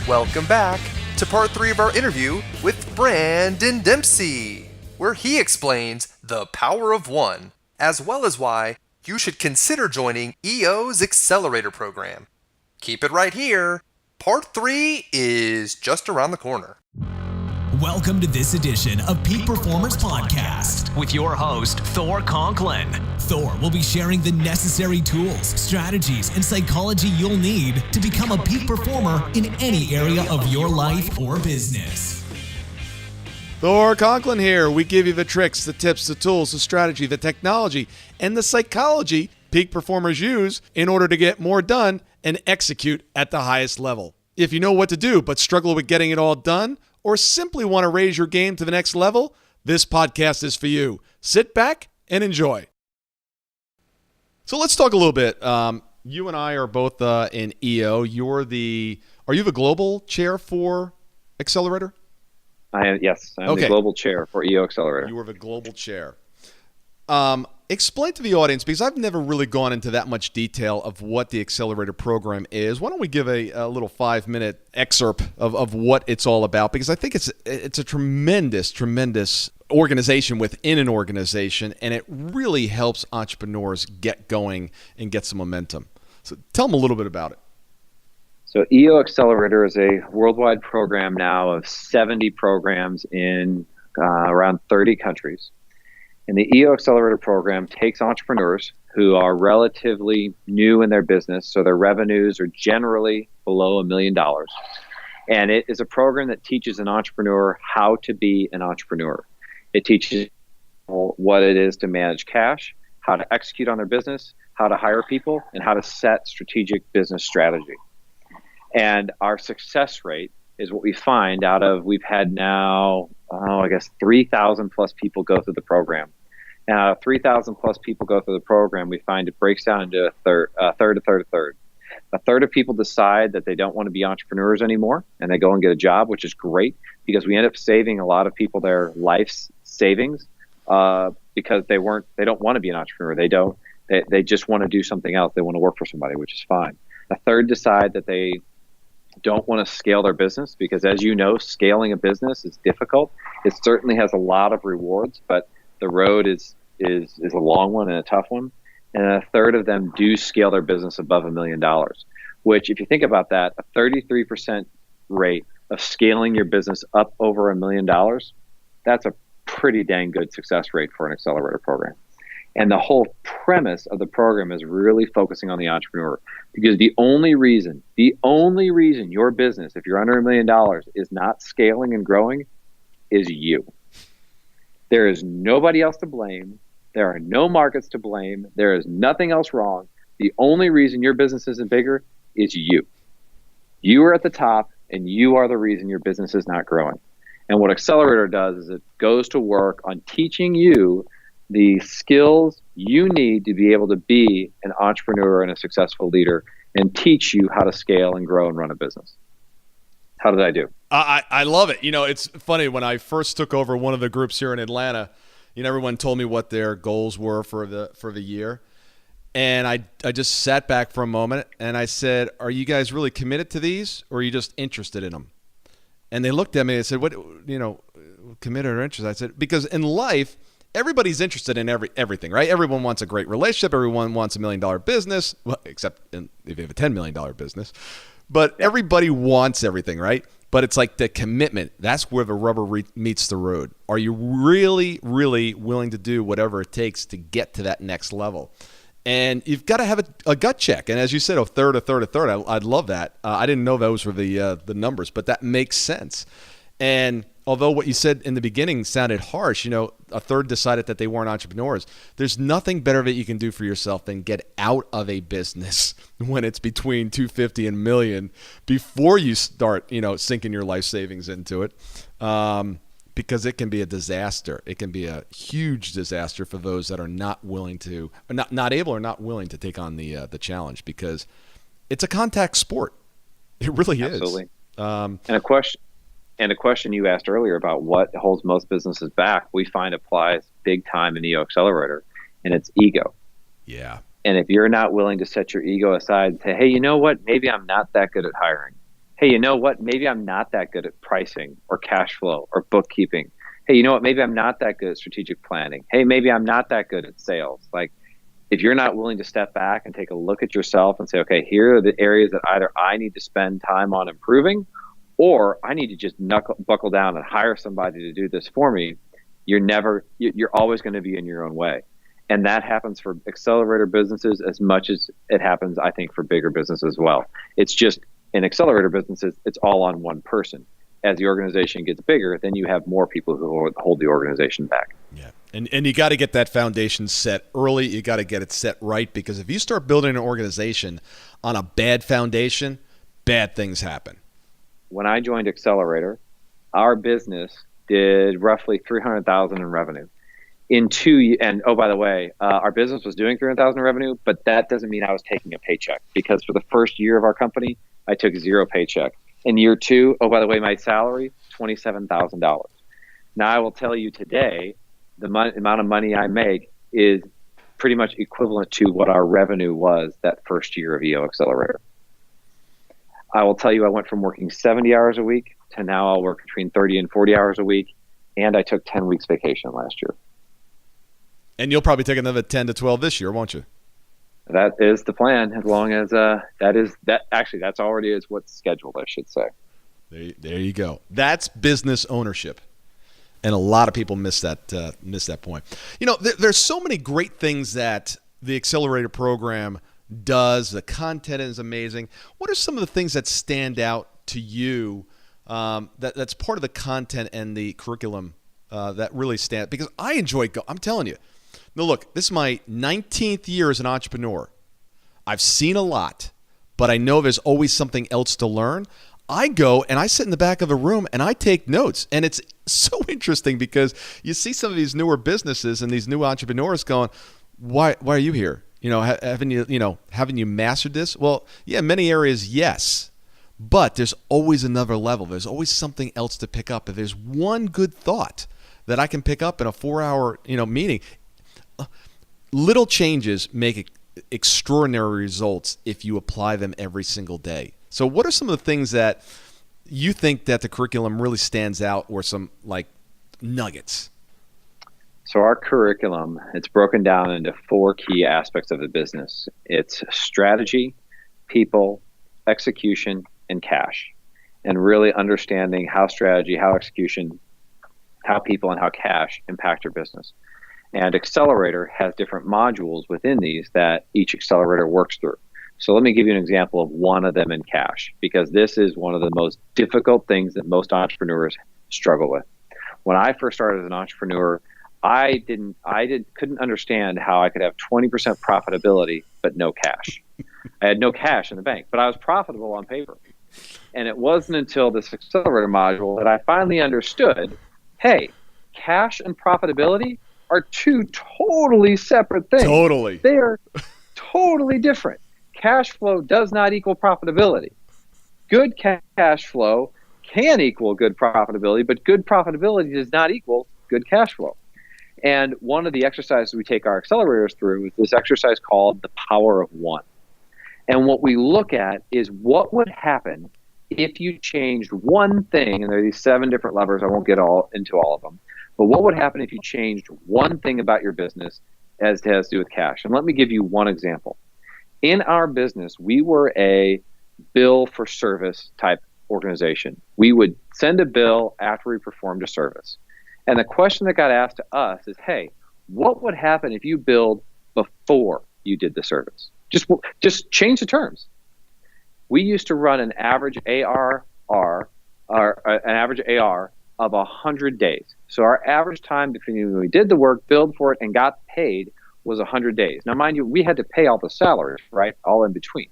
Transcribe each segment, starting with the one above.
Welcome back to part 3 of our interview with Brandon Dempsey, where he explains the power of one, as well as why you should consider joining EO's Accelerator program. Keep it right here. Part 3 is just around the corner. Welcome to this edition of Peak Performers Podcast with your host, Thor Conklin. Thor will be sharing the necessary tools, strategies, and psychology you'll need to become a peak performer in any area of your life or business. Thor Conklin here. We give you the tricks, the tips, the tools, the strategy, the technology, and the psychology peak performers use in order to get more done and execute at the highest level. If you know what to do but struggle with getting it all done, or simply want to raise your game to the next level, this podcast is for you. Sit back and enjoy. So let's talk a little bit. You and I are both in EO. Are you the global chair for Accelerator? Yes, I'm the global chair for EO Accelerator. You are the global chair. Explain to the audience, because I've never really gone into that much detail of what the Accelerator program is. Why don't we give a little 5-minute excerpt of what it's all about? Because I think it's a tremendous organization within an organization, and it really helps entrepreneurs get going and get some momentum. So tell them a little bit about it. So EO Accelerator is a worldwide program now of 70 programs in around 30 countries. And the EO Accelerator program takes entrepreneurs who are relatively new in their business, so their revenues are generally below $1 million. And it is a program that teaches an entrepreneur how to be an entrepreneur. It teaches what it is to manage cash, how to execute on their business, how to hire people, and how to set strategic business strategy. And our success rate is what we find we've had now, 3,000 plus people go through the program. Now, 3,000 plus people go through the program, we find it breaks down into a third. A third of people decide that they don't want to be entrepreneurs anymore, and they go and get a job, which is great because we end up saving a lot of people their life's savings because they don't want to be an entrepreneur. They just want to do something else. They want to work for somebody, which is fine. A third decide that they don't want to scale their business because, as you know, scaling a business is difficult. It certainly has a lot of rewards, but the road is a long one and a tough one. And a third of them do scale their business above $1 million, which, if you think about that, a 33% rate of scaling your business up over $1 million, that's a pretty dang good success rate for an accelerator program. And the whole premise of the program is really focusing on the entrepreneur, because the only reason your business, if you're under $1 million, is not scaling and growing is you. There is nobody else to blame. There are no markets to blame. There is nothing else wrong. The only reason your business isn't bigger is you. You are at the top, and you are the reason your business is not growing. And what Accelerator does is it goes to work on teaching you the skills you need to be able to be an entrepreneur and a successful leader, and teach you how to scale and grow and run a business. How did I do? I love it. It's funny, when I first took over one of the groups here in Atlanta, everyone told me what their goals were for the year. And I just sat back for a moment and I said, are you guys really committed to these, or are you just interested in them? And they looked at me and said, what, committed or interested? I said, because in life, everybody's interested in everything, right? Everyone wants a great relationship. Everyone wants $1 million business, well, except if you have a $10 million business. But everybody wants everything, right? But it's like the commitment. That's where the rubber meets the road. Are you really, really willing to do whatever it takes to get to that next level? And you've got to have a gut check. And as you said, a third. I'd love that. I didn't know those were the numbers, but that makes sense. And although what you said in the beginning sounded harsh, a third decided that they weren't entrepreneurs. There's nothing better that you can do for yourself than get out of a business when it's between 250 and $1 million before you start, sinking your life savings into it. Because it can be a disaster. It can be a huge disaster for those that are not willing to, or not able or not willing to take on the challenge, because it's a contact sport. It really is. Absolutely. And a question you asked earlier about what holds most businesses back, we find applies big time in EO Accelerator, and it's ego. Yeah. And if you're not willing to set your ego aside and say, hey, you know what? Maybe I'm not that good at hiring. Hey, you know what? Maybe I'm not that good at pricing or cash flow or bookkeeping. Hey, you know what? Maybe I'm not that good at strategic planning. Hey, maybe I'm not that good at sales. Like, if you're not willing to step back and take a look at yourself and say, okay, here are the areas that either I need to spend time on improving, or I need to just buckle down and hire somebody to do this for me, you're always going to be in your own way. And that happens for accelerator businesses as much as it happens, I think, for bigger businesses as well. It's just in accelerator businesses, it's all on one person. As the organization gets bigger, then you have more people who hold the organization back. Yeah. And you got to get that foundation set early. You got to get it set right, because if you start building an organization on a bad foundation, bad things happen. When I joined Accelerator, our business did roughly $300,000 in revenue. And oh, by the way, our business was doing $300,000 in revenue, but that doesn't mean I was taking a paycheck, because for the first year of our company, I took 0 paycheck. In year 2, oh, by the way, my salary, $27,000. Now, I will tell you today, the amount of money I make is pretty much equivalent to what our revenue was that first year of EO Accelerator. I will tell you, I went from working 70 hours a week to now I'll work between 30 and 40 hours a week, and I took 10 weeks vacation last year. And you'll probably take another 10 to 12 this year, won't you? That is the plan, as long as that's already is what's scheduled, I should say. There you go. That's business ownership. And a lot of people miss that point. You know, there's so many great things that the Accelerator program does. The content is amazing. What are some of the things that stand out to you that's part of the content and the curriculum that really stand? Because I enjoy I'm telling you. Now, look, this is my 19th year as an entrepreneur. I've seen a lot, but I know there's always something else to learn. I go and I sit in the back of a room and I take notes. And it's so interesting because you see some of these newer businesses and these new entrepreneurs going, why are you here? You know, haven't you mastered this? Well, yeah, in many areas, yes. But there's always another level. There's always something else to pick up. If there's one good thought that I can pick up in a 4-hour, meeting, little changes make extraordinary results if you apply them every single day. So what are some of the things that you think that the curriculum really stands out, or some like nuggets? So our curriculum, it's broken down into 4 key aspects of the business. It's strategy, people, execution, and cash. And really understanding how strategy, how execution, how people, and how cash impact your business. And Accelerator has different modules within these that each accelerator works through. So let me give you an example of one of them in cash, because this is one of the most difficult things that most entrepreneurs struggle with. When I first started as an entrepreneur, I couldn't understand how I could have 20% profitability but no cash. I had no cash in the bank, but I was profitable on paper. And it wasn't until this accelerator module that I finally understood, hey, cash and profitability are 2 totally separate things. Totally. They are totally different. Cash flow does not equal profitability. Good cash flow can equal good profitability, but good profitability does not equal good cash flow. And one of the exercises we take our accelerators through is this exercise called the power of one. And what we look at is what would happen if you changed one thing, and there are these 7 different levers, I won't get into all of them, but what would happen if you changed one thing about your business as it has to do with cash? And let me give you one example. In our business, we were a bill for service type organization. We would send a bill after we performed a service. And the question that got asked to us is, hey, what would happen if you billed before you did the service? Just change the terms. We used to run an average AR of 100 days. So our average time between when we did the work, billed for it, and got paid was 100 days. Now, mind you, we had to pay all the salaries, right? All in between.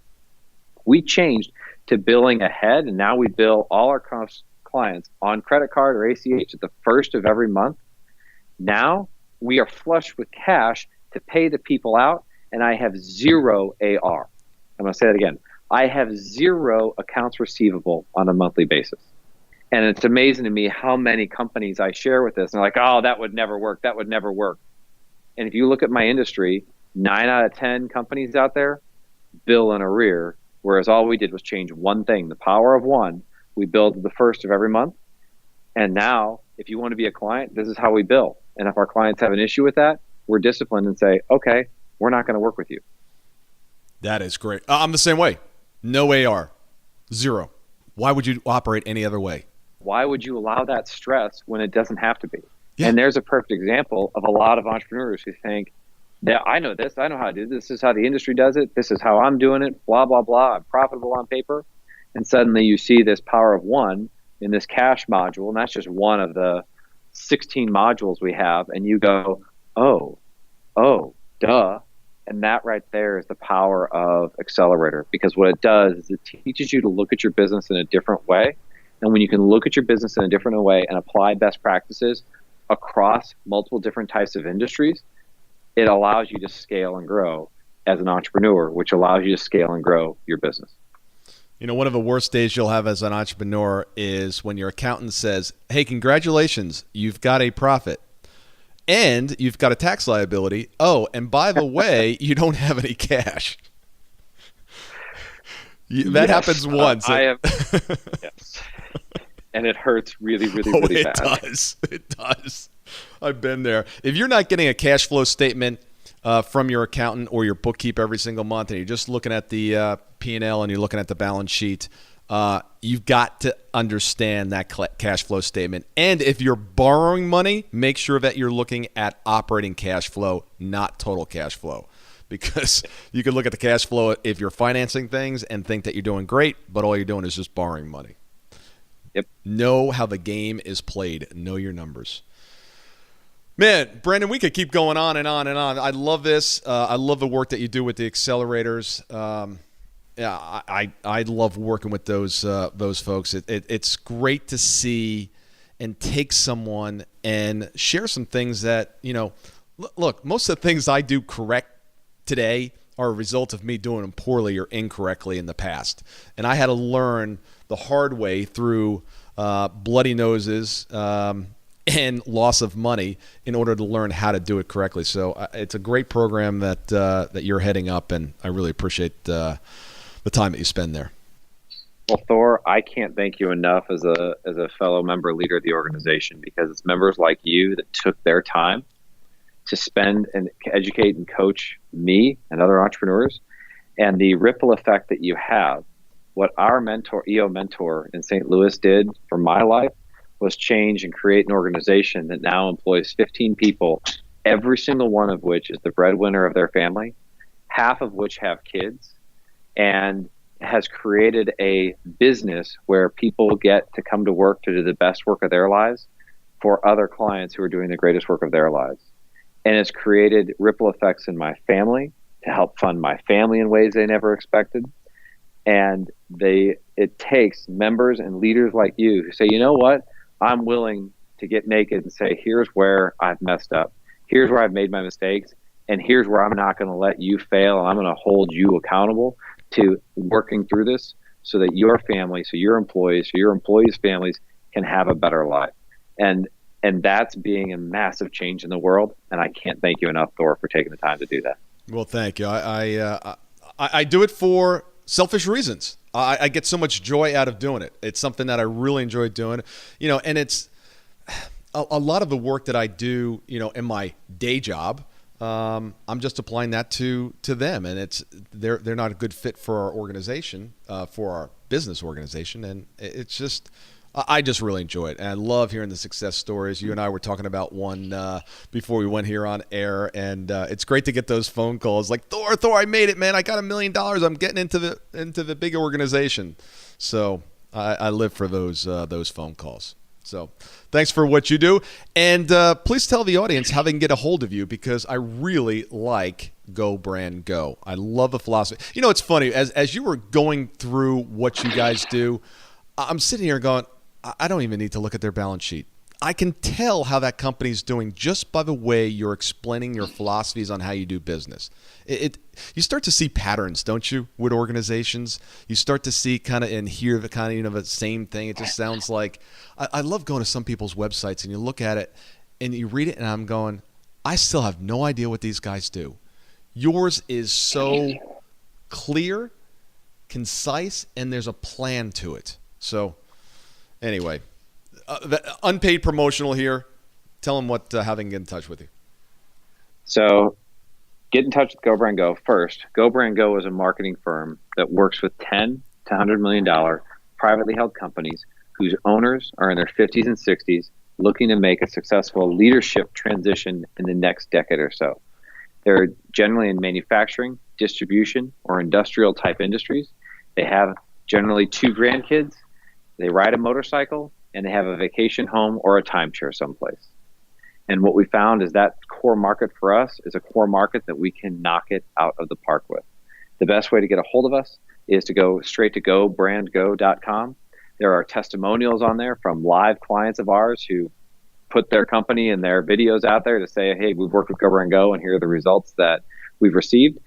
We changed to billing ahead, and now we bill all our clients on credit card or ACH at the first of every month. Now we are flush with cash to pay the people out, and I have 0 AR. I'm going to say that again. I have 0 accounts receivable on a monthly basis. And it's amazing to me how many companies I share with this. And they're like, oh, that would never work. That would never work. And if you look at my industry, 9 out of 10 companies out there bill in arrear Whereas all we did was change one thing, the power of one. We billed the first of every month. And now, if you want to be a client, this is how we bill. And if our clients have an issue with that, we're disciplined and say, okay, we're not going to work with you. That is great. I'm the same way. No AR. Zero. Why would you operate any other way? Why would you allow that stress when it doesn't have to be? Yeah. And there's a perfect example of a lot of entrepreneurs who think, yeah, I know this. I know how to do this. This is how the industry does it. This is how I'm doing it. Blah, blah, blah. I'm profitable on paper. And suddenly you see this power of one in this cash module. And that's just one of the 16 modules we have. And you go, oh, duh. And that right there is the power of Accelerator, because what it does is it teaches you to look at your business in a different way. And when you can look at your business in a different way and apply best practices across multiple different types of industries, it allows you to scale and grow as an entrepreneur, which allows you to scale and grow your business. You know, one of the worst days you'll have as an entrepreneur is when your accountant says, hey, congratulations, you've got a profit. And you've got a tax liability. Oh, and by the way, you don't have any cash. That happens once. Yes. And it hurts really, really, really bad. It does. I've been there. If you're not getting a cash flow statement from your accountant or your bookkeeper every single month, and you're just looking at the P&L and you're looking at the balance sheet, you've got to understand that cash flow statement. And if you're borrowing money, make sure that you're looking at operating cash flow, not total cash flow. Because you can look at the cash flow if you're financing things and think that you're doing great, but all you're doing is just borrowing money. Yep. Know how the game is played. Know your numbers. Man, Brandon, we could keep going on and on and on. I love this. I love the work that you do with the accelerators. Yeah, I love working with those folks. It's great to see and take someone and share some things that, you know, look, most of the things I do correct today are a result of me doing them poorly or incorrectly in the past. And I had to learn the hard way through bloody noses and loss of money in order to learn how to do it correctly. So it's a great program that you're heading up, and I really appreciate the time that you spend there. Well, Thor, I can't thank you enough as a fellow member leader of the organization, because it's members like you that took their time to spend and educate and coach me and other entrepreneurs, and the ripple effect that you have. What our mentor, EO mentor in St. Louis, did for my life was change and create an organization that now employs 15 people, every single one of which is the breadwinner of their family, half of which have kids, and has created a business where people get to come to work to do the best work of their lives for other clients who are doing the greatest work of their lives. And it's created ripple effects in my family to help fund my family in ways they never expected. And it takes members and leaders like you who say, you know what, I'm willing to get naked and say, here's where I've messed up. Here's where I've made my mistakes. And here's where I'm not going to let you fail. And I'm going to hold you accountable to working through this so that your family, so your employees' families can have a better life. And that's being a massive change in the world. And I can't thank you enough, Thor, for taking the time to do that. Well, thank you. I do it for selfish reasons. I get so much joy out of doing it. It's something that I really enjoy doing, you know, and it's a lot of the work that I do, you know, in my day job. I'm just applying that to them, and they're not a good fit for our organization, for our business organization, and it's just I just really enjoy it, and I love hearing the success stories. You and I were talking about one before we went here on air, and it's great to get those phone calls like, Thor, I made it, man! I got $1 million. I'm getting into the big organization. So I live for those phone calls. So thanks for what you do, and please tell the audience how they can get a hold of you, because I really like Go Brand Go. I love the philosophy. You know, it's funny as you were going through what you guys do, I'm sitting here going, I don't even need to look at their balance sheet. I can tell how that company's doing just by the way you're explaining your philosophies on how you do business. You start to see patterns, don't you, with organizations? You start to see kind of and hear the kind of, you know, the same thing. It just sounds like I love going to some people's websites and you look at it and you read it and I'm going, I still have no idea what these guys do. Yours is so clear, concise, and there's a plan to it. So anyway, the unpaid promotional here. Tell them how they can get in touch with you. So get in touch with Go Brand Go first. Go Brand Go is a marketing firm that works with $10 to $100 million privately held companies whose owners are in their 50s and 60s looking to make a successful leadership transition in the next decade or so. They're generally in manufacturing, distribution, or industrial type industries. They have generally 2 grandkids, they ride a motorcycle, and they have a vacation home or a timeshare someplace. And what we found is that core market for us is a core market that we can knock it out of the park with. The best way to get a hold of us is to go straight to gobrandgo.com. There are testimonials on there from live clients of ours who put their company and their videos out there to say, hey, we've worked with Go Brand Go and here are the results that we've received.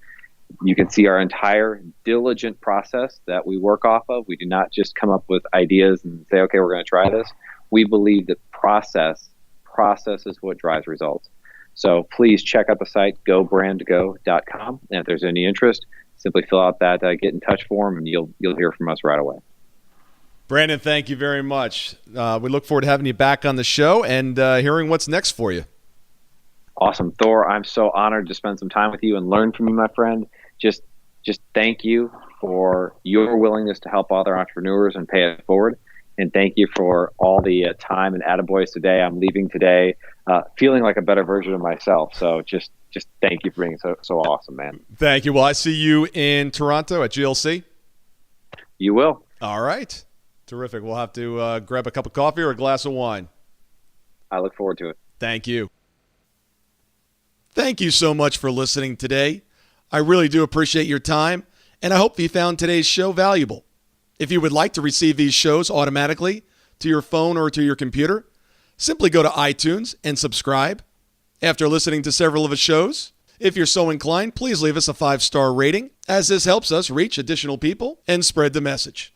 You can see our entire diligent process that we work off of. We do not just come up with ideas and say, okay, we're going to try this. We believe that process is what drives results. So please check out the site, gobrandgo.com. And if there's any interest, simply fill out that get in touch form and you'll hear from us right away. Brandon, thank you very much. We look forward to having you back on the show and hearing what's next for you. Awesome. Thor, I'm so honored to spend some time with you and learn from you, my friend. Just thank you for your willingness to help other entrepreneurs and pay it forward. And thank you for all the time and attaboys today. I'm leaving today feeling like a better version of myself. So just thank you for being so awesome, man. Thank you. Well, I see you in Toronto at GLC. You will. All right. Terrific. We'll have to grab a cup of coffee or a glass of wine. I look forward to it. Thank you. Thank you so much for listening today. I really do appreciate your time, and I hope you found today's show valuable. If you would like to receive these shows automatically to your phone or to your computer, simply go to iTunes and subscribe. After listening to several of the shows, if you're so inclined, please leave us a 5-star rating, as this helps us reach additional people and spread the message.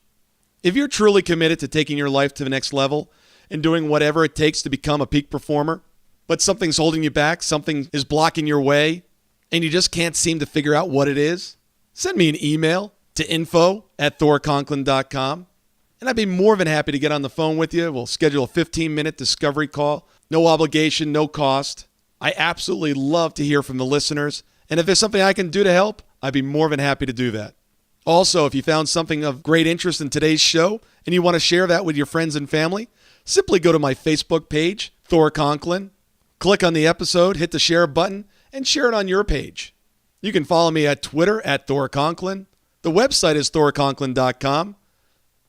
If you're truly committed to taking your life to the next level and doing whatever it takes to become a peak performer, but something's holding you back, something is blocking your way, and you just can't seem to figure out what it is, send me an email to info@thorconklin.com, and I'd be more than happy to get on the phone with you. We'll schedule a 15-minute discovery call. No obligation, no cost. I absolutely love to hear from the listeners, and if there's something I can do to help, I'd be more than happy to do that. Also, if you found something of great interest in today's show and you want to share that with your friends and family, simply go to my Facebook page, Thor Conklin, click on the episode, hit the share button, and share it on your page. You can follow me at Twitter at Thor Conklin. The website is thorconklin.com.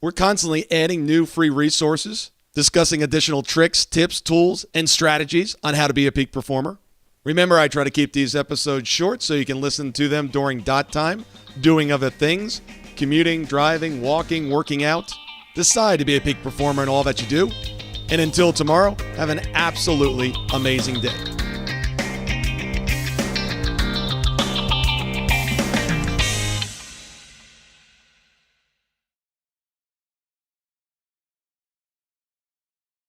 We're constantly adding new free resources, discussing additional tricks, tips, tools, and strategies on how to be a peak performer. Remember, I try to keep these episodes short so you can listen to them during dot time, doing other things, commuting, driving, walking, working out. Decide to be a peak performer in all that you do. And until tomorrow, have an absolutely amazing day.